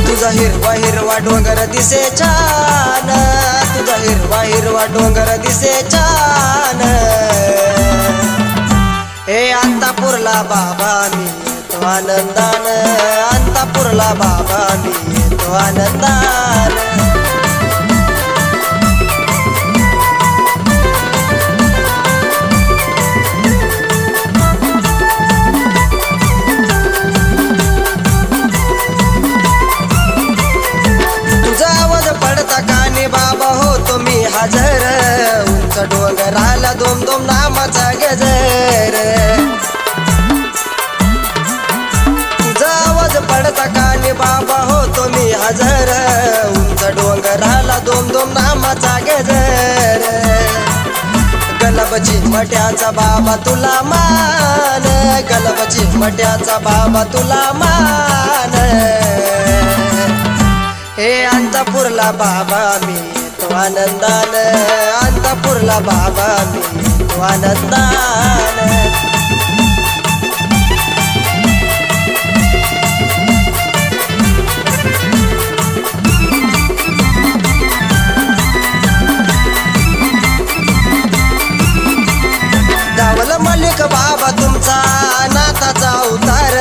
तुझा हिरवा हिरवा डोंगर दिसे छान, तुझा हिरवा हिरवा डोंगर दिसे छान। हे अंतापुरला बाबा मी येतो आनंदान, अंतापुरला बाबा मी येतो आनंदान। बाबा हो तुम्ही हजर, उंच डोंगराला दोम दोम नामाचा गजर। तुझा आवाज पडता कानी बाबा हो तुम्ही हजर, उंच डोंगराला दोम दोम नामाचा गजर। गलबची मट्याचा बाबा तुला मान, गलबची मट्याचा बाबा तुला मान। हे अंतापुरला बाबा मी येतो आनंदान, अंतापुरला बाबा मी येतो आनंदान। दावल मलिक बाबा तुमचा नाथाचा अवतार,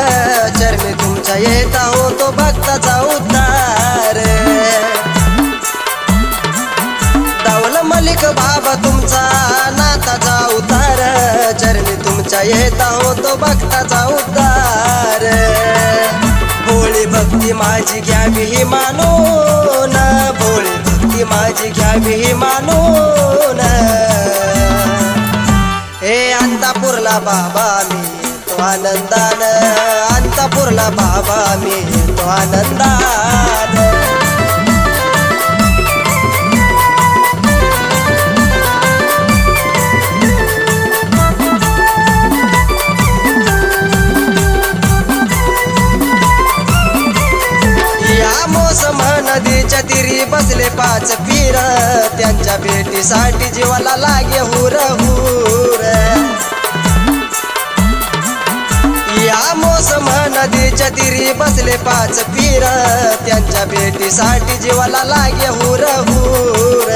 चरणी तुमच्या येता होतो भक्ताचा उद्धार। दावल मलिक बाबा तुमचा नाथाचा अवतार, चरणी तुमच्या येता होतो भक्ताचा उद्धार। भोळी भक्ती माझी घ्यावी ही मानून, भोळी भक्ती माझी घ्यावी ही मानून। हे अंतापुरला बाबा मी येतो आनंदान, अंतापुरला बाबा मी येतो आनंदान। या मोसम नदीच्या तीरी बसले पाच पीर, त्यांच्या भेटीसाठी जीवाला लागे हुर हुर। या मोसम नदीच्या तीरी बसले पाच पीर, त्यांच्या भेटीसाठी जीवाला लागे हुर हुर।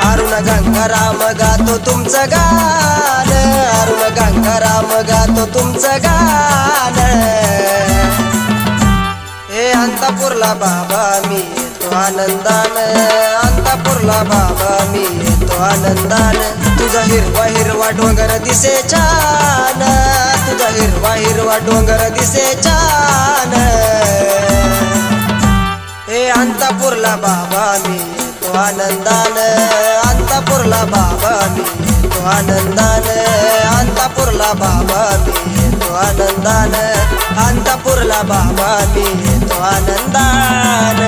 अरुण गंगाराम गातो तुमचं गान, अरुण गंगाराम गातो तुमचं गान। हे अंतापुरला बाबा मी येतो आनंदान, अंतापुरला बाबा मी येतो आनंदान। तुझा हिरवा हिरवा डोंगर दिसे छान, तुझा हिरवा हिरवा डोंगर दिसे छान। हे अंतापुरला बाबा मी येतो आनंदान, अंतापुरला बाबा मी येतो आनंदान, अंतापुरला बाबा मी येतो आनंदान, अंतापुरला बाबा मी येतो आनंदान।